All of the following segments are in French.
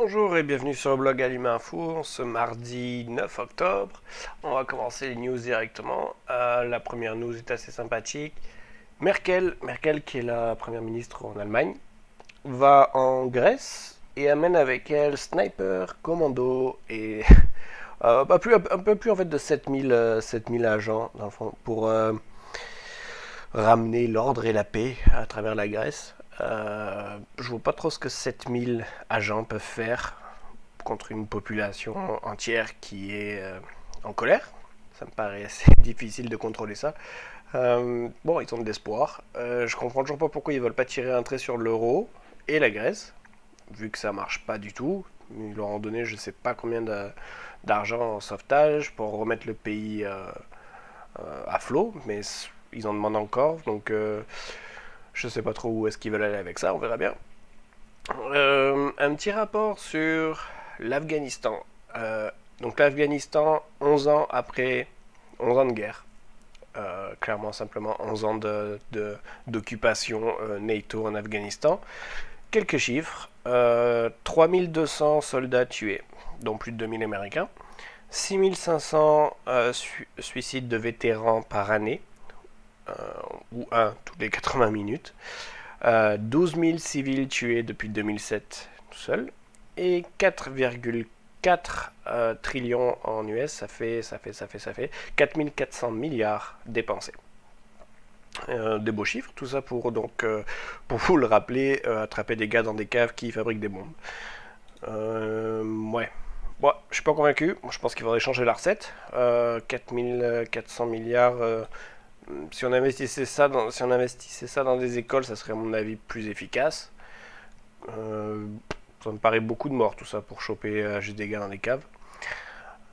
Bonjour et bienvenue sur le blog Allumer un four, ce mardi 9 octobre. On va commencer les news directement. La première news est assez sympathique. Merkel, qui est la première ministre en Allemagne, va en Grèce et amène avec elle sniper, commando et un peu plus en fait de 7000 agents dans le fond, pour ramener l'ordre et la paix à travers la Grèce. Je vois pas trop ce que 7000 agents peuvent faire contre une population entière qui est en colère. Ça me paraît assez difficile de contrôler ça. Bon, ils ont de l'espoir. Je comprends toujours pas pourquoi ils veulent pas tirer un trait sur l'euro et la Grèce, vu que ça marche pas du tout. Ils leur ont donné je sais pas combien d'argent en sauvetage pour remettre le pays à flot, mais ils en demandent encore, donc je sais pas trop où est-ce qu'ils veulent aller avec ça, on verra bien. Un petit rapport sur l'Afghanistan. Donc l'Afghanistan, 11 ans après, 11 ans de guerre. Clairement, simplement 11 ans d'occupation NATO en Afghanistan. Quelques chiffres. 3200 soldats tués, dont plus de 2000 Américains. 6500 suicides de vétérans par année, ou un toutes les 80 minutes. 12 000 civils tués depuis 2007 tout seul. Et 4,4 trillions en US, ça fait 4400 milliards dépensés. Des beaux chiffres, tout ça pour pour vous le rappeler, attraper des gars dans des caves qui fabriquent des bombes. Ouais. Bon, je suis pas convaincu. Je pense qu'il faudrait changer la recette. 4400 milliards. Si on investissait ça dans des écoles, ça serait à mon avis plus efficace. Ça me paraît beaucoup de morts tout ça pour choper juste des gars dans des caves.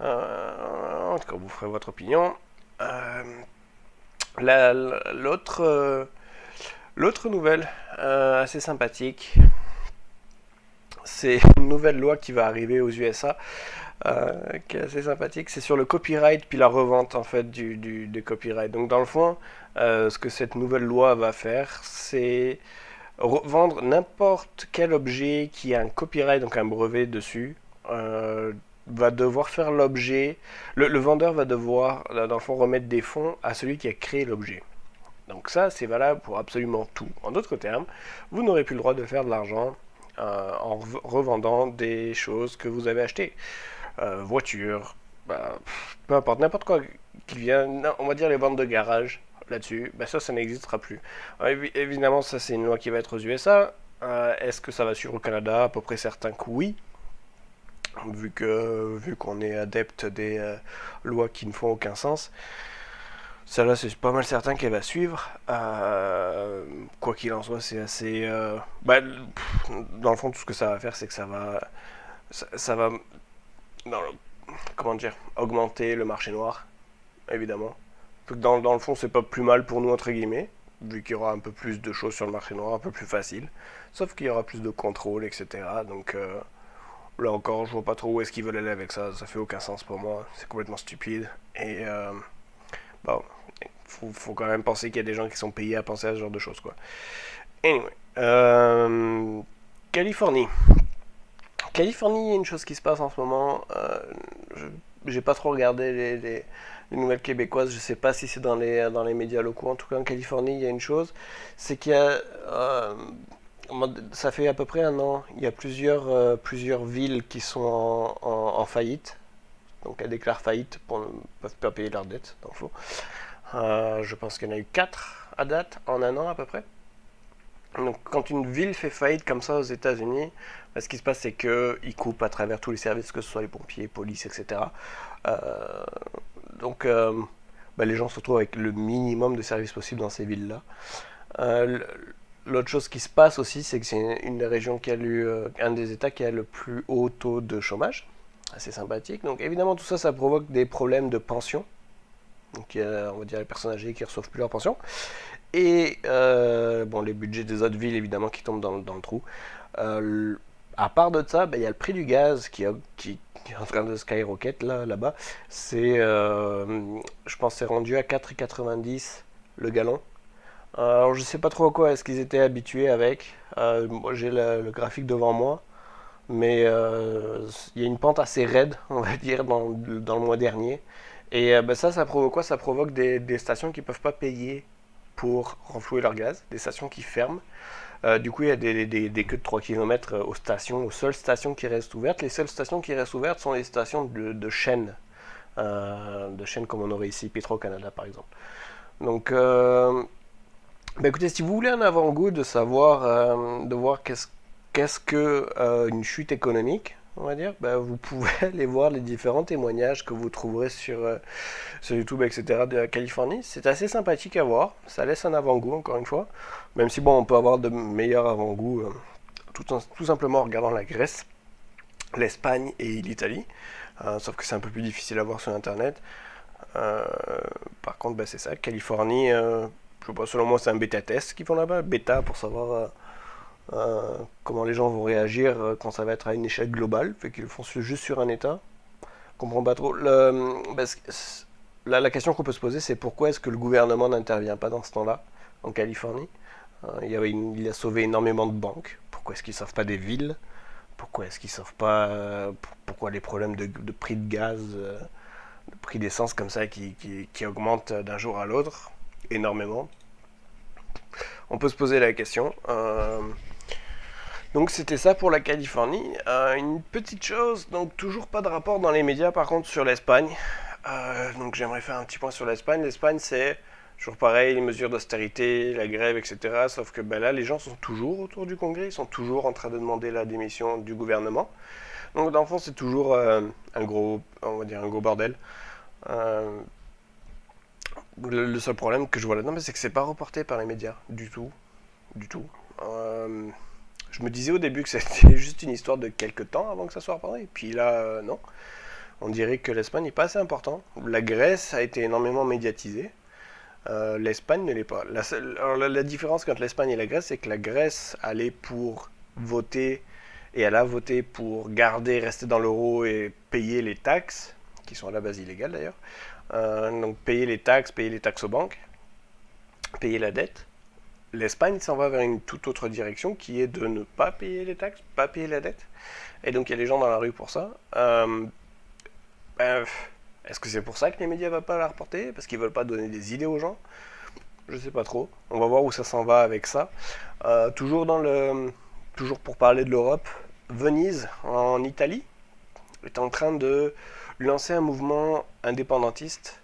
En tout cas, vous ferez votre opinion. L'autre nouvelle assez sympathique, c'est une nouvelle loi qui va arriver aux USA, qui est assez sympathique. C'est sur le copyright puis la revente en fait du copyright. Donc dans le fond, ce que cette nouvelle loi va faire, c'est vendre n'importe quel objet qui a un copyright, donc un brevet dessus. Va devoir faire l'objet. Le vendeur va devoir, dans le fond, remettre des fonds à celui qui a créé l'objet. Donc ça, c'est valable pour absolument tout. En d'autres termes, vous n'aurez plus le droit de faire de l'argent en revendant des choses que vous avez achetées. Voitures, peu importe, n'importe quoi qui vient, on va dire les ventes de garage là-dessus, ça n'existera plus. Évidemment, ça c'est une loi qui va être aux USA. Est-ce que ça va suivre au Canada? À peu près certain que oui. Vu qu'on est adepte des lois qui ne font aucun sens. Celle-là, c'est pas mal certain qu'elle va suivre. Quoi qu'il en soit, c'est assez... dans le fond, tout ce que ça va faire, c'est que ça va comment dire, augmenter le marché noir, évidemment. Dans le fond, c'est pas plus mal pour nous, entre guillemets, vu qu'il y aura un peu plus de choses sur le marché noir, un peu plus facile. Sauf qu'il y aura plus de contrôle, etc. Donc... là encore, je vois pas trop où est-ce qu'ils veulent aller avec ça. Ça fait aucun sens pour moi. C'est complètement stupide. Et bon, faut quand même penser qu'il y a des gens qui sont payés à penser à ce genre de choses, quoi. Anyway, Californie. Californie, il y a une chose qui se passe en ce moment. J'ai pas trop regardé les nouvelles québécoises. Je sais pas si c'est dans les médias locaux. En tout cas, en Californie, il y a une chose, c'est qu'il y a ça fait à peu près un an. Il y a plusieurs villes qui sont en faillite. Donc elles déclarent faillite ne peuvent pas payer leurs dettes, dans le fond. Je pense qu'il y en a eu 4 à date, en un an à peu près. Donc quand une ville fait faillite comme ça aux États-Unis, ce qui se passe c'est qu'ils coupent à travers tous les services, que ce soit les pompiers, police, etc. Donc les gens se retrouvent avec le minimum de services possibles dans ces villes-là. L'autre chose qui se passe aussi, c'est que c'est une des régions qui a un des États qui a le plus haut taux de chômage. Assez sympathique. Donc évidemment, tout ça, ça provoque des problèmes de pension. Donc il y a, on va dire, les personnes âgées qui ne reçoivent plus leur pension. Et les budgets des autres villes, évidemment, qui tombent dans le trou. À part de ça, il y a le prix du gaz qui est en train de skyrocket là-bas. Je pense que c'est rendu à 4,90 le gallon. Alors je sais pas trop à quoi est-ce qu'ils étaient habitués avec. Moi j'ai le graphique devant moi. mais il y a une pente assez raide, on va dire, dans le mois dernier. Et bah, ça provoque quoi? Ça provoque des stations qui ne peuvent pas payer pour renflouer leur gaz, des stations qui ferment. Du coup, il y a des queues de 3 km aux stations, aux seules stations qui restent ouvertes. Les seules stations qui restent ouvertes sont les stations de chaînes comme on aurait ici, Petro-Canada par exemple. Donc, bah écoutez, si vous voulez un avant-goût de savoir, de voir qu'est-ce que une chute économique, on va dire, bah, vous pouvez aller voir les différents témoignages que vous trouverez sur YouTube, etc. de la Californie. C'est assez sympathique à voir. Ça laisse un avant-goût, encore une fois. Même si, bon, on peut avoir de meilleurs avant-goûts tout simplement en regardant la Grèce, l'Espagne et l'Italie. Sauf que c'est un peu plus difficile à voir sur Internet. Euh, Par contre, bah, c'est ça, Californie, je sais pas, selon moi, c'est un bêta test qu'ils font là-bas. Bêta pour savoir comment les gens vont réagir quand ça va être à une échelle globale. Fait qu'ils le font juste sur un État. Je comprends pas trop. La question qu'on peut se poser, c'est pourquoi est-ce que le gouvernement n'intervient pas dans ce temps-là, en Californie? Il a sauvé énormément de banques. Pourquoi est-ce qu'ils ne sauvent pas des villes? Pourquoi est-ce qu'ils ne sauvent pas... pourquoi les problèmes de prix de gaz, de prix d'essence comme ça qui augmentent d'un jour à l'autre énormément? On peut se poser la question. Donc c'était ça pour la Californie. Une petite chose, donc toujours pas de rapport dans les médias par contre sur l'Espagne. Donc j'aimerais faire un petit point sur l'Espagne. L'Espagne c'est toujours pareil, les mesures d'austérité, la grève, etc. Sauf que ben là les gens sont toujours autour du Congrès, ils sont toujours en train de demander la démission du gouvernement. Donc dans le fond c'est toujours un gros, on va dire un gros bordel. Euh, le seul problème que je vois là-dedans, c'est que c'est pas reporté par les médias du tout, du tout. Euh, je me disais au début que c'était juste une histoire de quelques temps avant que ça soit reporté. Et puis là, non. On dirait que l'Espagne n'est pas assez important. La Grèce a été énormément médiatisée. L'Espagne ne l'est pas. Alors, la différence entre l'Espagne et la Grèce, c'est que la Grèce allait pour voter et elle a voté pour garder, rester dans l'euro et payer les taxes, qui sont à la base illégales d'ailleurs. Donc payer les taxes aux banques, payer la dette. L'Espagne s'en va vers une toute autre direction qui est de ne pas payer les taxes, pas payer la dette. Et donc il y a les gens dans la rue pour ça. Ben, est-ce que c'est pour ça que les médias ne veulent pas la reporter? Parce qu'ils ne veulent pas donner des idées aux gens? Je sais pas trop. On va voir où ça s'en va avec ça. Toujours pour parler de l'Europe, Venise, en Italie, est en train de lancer un mouvement indépendantiste.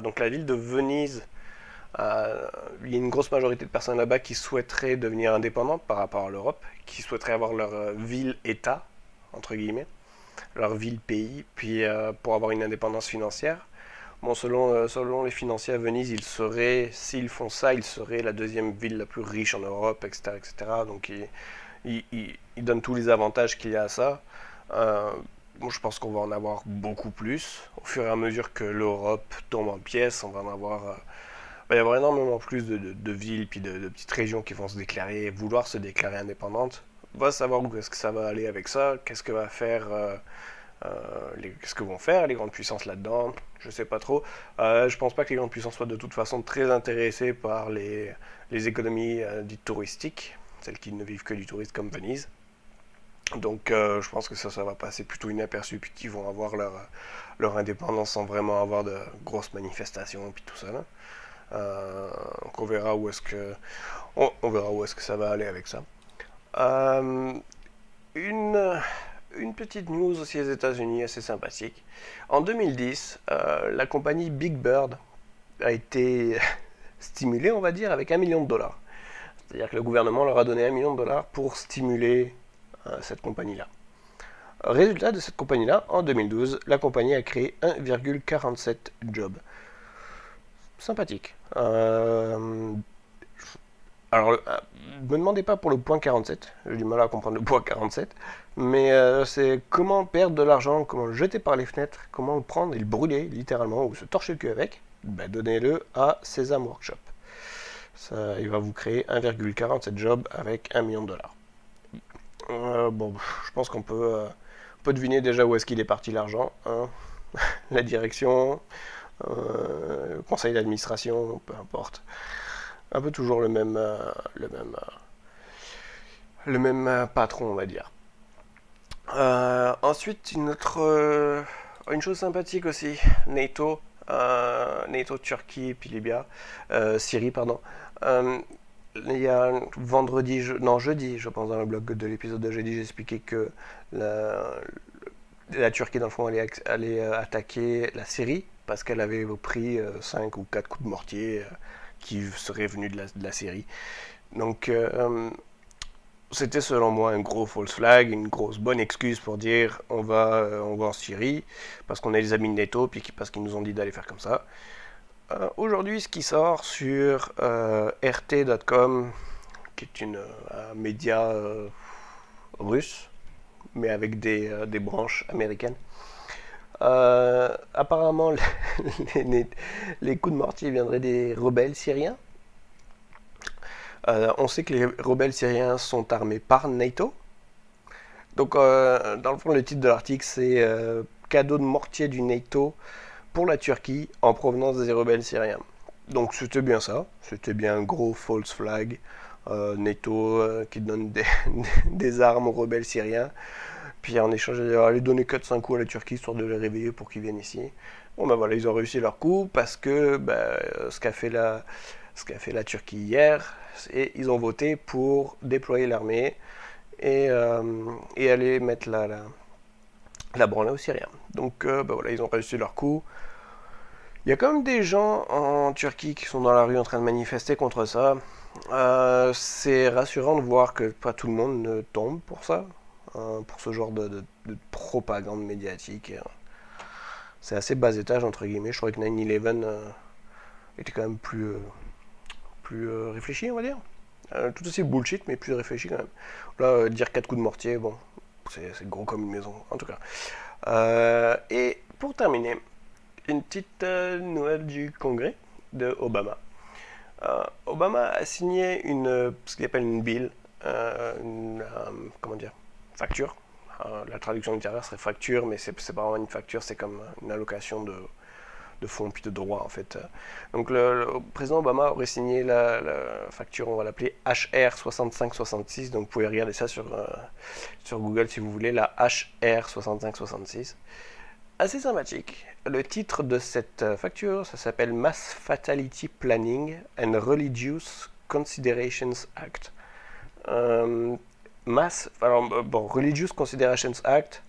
Donc la ville de Venise, il y a une grosse majorité de personnes là-bas qui souhaiteraient devenir indépendantes par rapport à l'Europe, qui souhaiteraient avoir leur ville-État, entre guillemets, leur ville-pays, puis pour avoir une indépendance financière. Bon, selon les financiers à Venise, s'ils font ça, ils seraient la deuxième ville la plus riche en Europe, etc. etc. Donc ils donnent tous les avantages qu'il y a à ça. Bon, je pense qu'on va en avoir beaucoup plus. Au fur et à mesure que l'Europe tombe en pièces, on va en avoir... il va y avoir énormément plus de villes puis de petites régions qui vont vouloir se déclarer indépendantes. On va savoir où est-ce que ça va aller avec ça, qu'est-ce que va faire... qu'est-ce que vont faire les grandes puissances là-dedans? Je sais pas trop. Je pense pas que les grandes puissances soient de toute façon très intéressées par les économies dites touristiques, celles qui ne vivent que du tourisme comme Venise. Donc je pense que ça va passer plutôt inaperçu, puis qu'ils vont avoir leur indépendance sans vraiment avoir de grosses manifestations, puis tout ça. Là. Donc on verra où est-ce que on verra où est-ce que ça va aller avec ça. Euh, une une petite news aussi aux États-Unis assez sympathique. En 2010, la compagnie Big Bird a été stimulée, on va dire, avec 1 million de dollars. C'est-à-dire que le gouvernement leur a donné 1 million de dollars pour stimuler cette compagnie-là. Résultat de cette compagnie-là, en 2012, la compagnie a créé 1,47 jobs. Sympathique. Alors, ne me demandez pas pour le point 47, j'ai du mal à comprendre le point 47, mais c'est comment perdre de l'argent, comment le jeter par les fenêtres, comment le prendre et le brûler, littéralement, ou se torcher le cul avec, ben, donnez-le à Sesame Workshop. Ça, il va vous créer 1,47 jobs avec 1 million de dollars. Bon, je pense on peut deviner déjà où est-ce qu'il est parti l'argent. Hein. La direction, le conseil d'administration, peu importe. Un peu toujours le même patron, on va dire. Ensuite, une chose sympathique aussi, NATO, NATO, Turquie, puis Libya, Syrie, pardon. Euh, il y a jeudi, je pense, dans le blog de l'épisode de jeudi, j'ai expliqué que la, la Turquie, dans le fond, allait attaquer la Syrie parce qu'elle avait pris 5 ou 4 coups de mortier qui seraient venus de la Syrie. Donc, c'était selon moi un gros false flag, une grosse bonne excuse pour dire on va en Syrie parce qu'on est les amis de NATO puis parce qu'ils nous ont dit d'aller faire comme ça. Aujourd'hui, ce qui sort sur rt.com, qui est un média russe, mais avec des branches américaines. Apparemment, les coups de mortier viendraient des rebelles syriens. On sait que les rebelles syriens sont armés par NATO. Donc, dans le fond, le titre de l'article, c'est cadeau de mortier du NATO pour la Turquie en provenance des rebelles syriens. Donc, c'était bien ça. C'était bien un gros false flag. NATO qui donne des armes aux rebelles syriens. Puis en échange, aller donner 4-5 coups à la Turquie histoire de les réveiller pour qu'ils viennent ici. Bon, ben voilà, ils ont réussi leur coup parce que ce qu'a fait la Turquie hier, et ils ont voté pour déployer l'armée et aller mettre la branlée aux Syriens. Donc voilà, ils ont réussi leur coup. Il y a quand même des gens en Turquie qui sont dans la rue en train de manifester contre ça. C'est rassurant de voir que pas tout le monde ne tombe pour ça, pour ce genre de propagande médiatique. C'est assez bas étage, entre guillemets. Je crois que 9/11 était quand même plus réfléchi, on va dire. Tout aussi bullshit, mais plus réfléchi quand même. Là, dire 4 coups de mortier, bon, c'est gros comme une maison, en tout cas. Et pour terminer, une petite nouvelle du Congrès de Obama. Obama a signé ce qu'il appelle une bill, comment dire, facture. La traduction littéraire serait facture, mais c'est pas vraiment une facture, c'est comme une allocation de fonds puis de droits en fait. Donc le président Obama aurait signé la facture, on va l'appeler HR 6566, donc vous pouvez regarder ça sur Google si vous voulez, la HR 6566. Assez sympathique. Le titre de cette facture, ça s'appelle Mass Fatality Planning and Religious Considerations Act. Religious Considerations Act,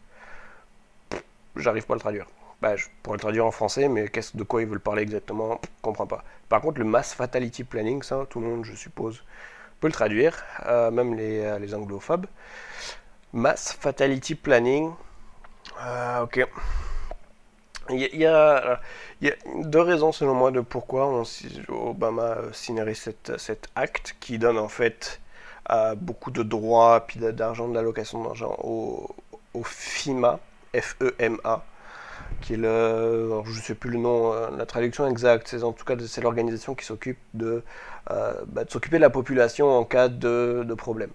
j'arrive pas à le traduire. Je pourrais le traduire en français, mais de quoi ils veulent parler exactement, je comprends pas. Par contre, le Mass Fatality Planning, ça, tout le monde, je suppose, peut le traduire, même les anglophobes. Mass Fatality Planning, ok. Il y a deux raisons selon moi de pourquoi Obama signerait cet acte qui donne en fait beaucoup de droits puis d'allocation d'argent au FEMA, FEMA, qui est alors je ne sais plus le nom, la traduction exacte, en tout cas c'est l'organisation qui s'occupe de s'occuper de la population en cas de problème.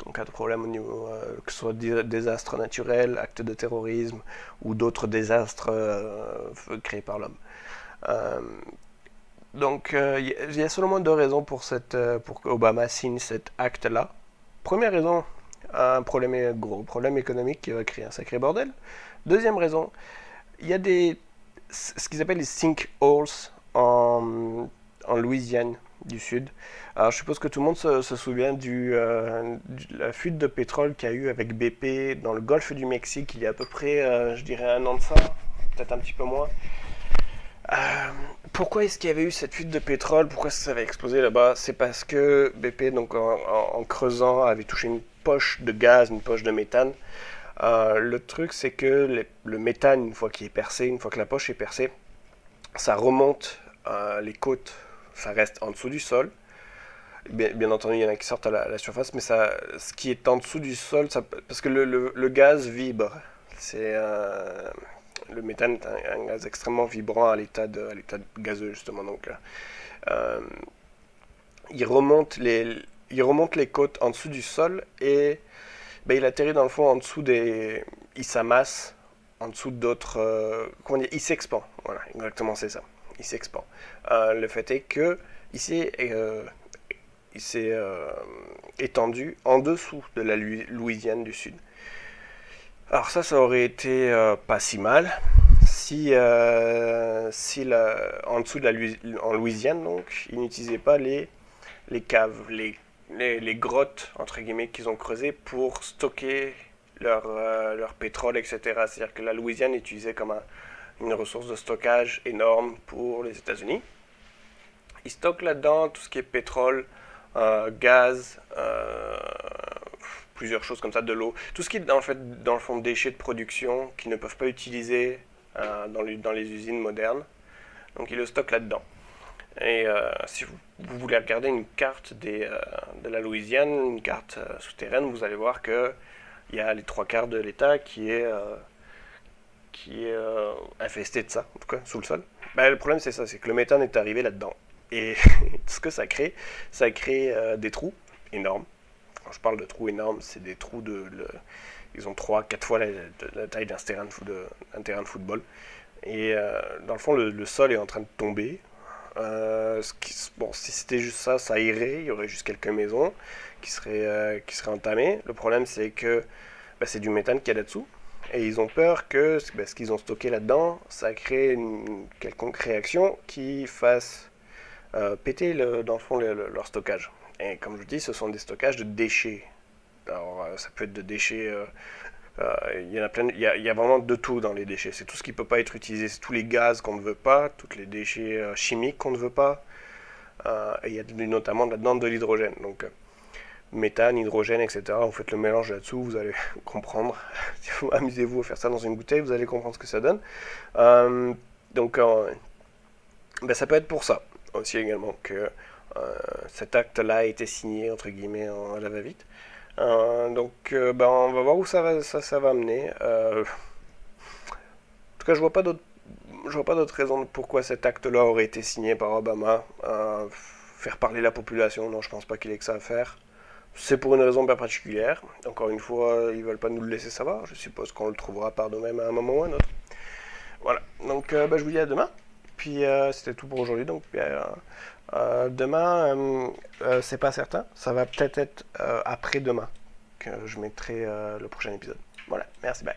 En cas de problème au niveau, que ce soit désastres naturels, actes de terrorisme ou d'autres désastres créés par l'homme. Euh, donc il y a seulement deux raisons pour qu'Obama signe cet acte-là. Première raison, un gros problème économique qui va créer un sacré bordel. Deuxième raison, il y a ce qu'ils appellent les sinkholes en Louisiane du Sud. Alors je suppose que tout le monde se souvient de la fuite de pétrole qu'il y a eu avec BP dans le golfe du Mexique il y a à peu près, je dirais, un an de ça, peut-être un petit peu moins. Pourquoi est-ce qu'il y avait eu cette fuite de pétrole? Pourquoi ça avait explosé là-bas? C'est parce que BP, donc en creusant, avait touché une poche de gaz, une poche de méthane. Le truc, c'est que le méthane, une fois qu'il est percé, une fois que la poche est percée, ça remonte les côtes, ça reste en dessous du sol. Bien entendu, il y en a qui sortent à la surface, mais ce qui est en dessous du sol, parce que le gaz vibre. Le méthane est un gaz extrêmement vibrant à l'état de gazeux, justement. Donc, il remonte les côtes en dessous du sol et il atterrit dans le fond en dessous il s'amasse en dessous d'autres. Comment dire? Il s'expand. Voilà, exactement, c'est ça. Il s'expand. Le fait est que ici, il s'est étendu en dessous de la Louisiane du Sud. Alors ça aurait été pas si mal si en dessous de en Louisiane, donc, ils n'utilisaient pas les caves, les grottes, entre guillemets, qu'ils ont creusées pour stocker leur pétrole, etc. C'est-à-dire que la Louisiane est utilisée comme une ressource de stockage énorme pour les États-Unis. Ils stockent là-dedans tout ce qui est pétrole, gaz, plusieurs choses comme ça, de l'eau, tout ce qui est en fait dans le fond déchets de production qu'ils ne peuvent pas utiliser dans les usines modernes. Donc ils le stockent là-dedans. Et si vous voulez regarder une carte de la Louisiane, une carte souterraine, vous allez voir que il y a les trois quarts de l'État qui est infesté de ça, en tout cas sous le sol. Ben, le problème c'est ça, c'est que le méthane est arrivé là-dedans. Et ce que ça crée des trous énormes. Quand je parle de trous énormes, c'est des trous ils ont 3-4 fois la taille d'un terrain de football. Et dans le fond, le sol est en train de tomber. Bon, si c'était juste ça, ça irait. Il y aurait juste quelques maisons qui seraient entamées. Le problème, c'est que c'est du méthane qu'il y a là-dessous. Et ils ont peur que ce qu'ils ont stocké là-dedans, ça crée une quelconque réaction qui fasse péter, dans le fond, leur stockage. Et comme je vous dis, ce sont des stockages de déchets. Alors, ça peut être de déchets. Il y en a plein. Il y a vraiment de tout dans les déchets. C'est tout ce qui ne peut pas être utilisé. C'est tous les gaz qu'on ne veut pas, tous les déchets chimiques qu'on ne veut pas. Et il y a notamment là-dedans de l'hydrogène. Donc, méthane, hydrogène, etc. Vous faites le mélange là-dessous, vous allez comprendre. Si vous amusez-vous à faire ça dans une bouteille, vous allez comprendre ce que ça donne. Donc, ça peut être pour ça aussi également que cet acte-là a été signé, entre guillemets, en la va-vite. Donc, on va voir où ça va mener. En tout cas, je vois pas d'autre raison de pourquoi cet acte-là aurait été signé par Obama. Faire parler la population, non, je pense pas qu'il ait que ça à faire. C'est pour une raison bien particulière. Encore une fois, ils veulent pas nous le laisser savoir. Je suppose qu'on le trouvera par nous-mêmes à un moment ou à un autre. Voilà. Donc, je vous dis à demain. Puis, c'était tout pour aujourd'hui. Donc, demain, c'est pas certain. Ça va peut-être être après-demain que je mettrai le prochain épisode. Voilà. Merci. Bye.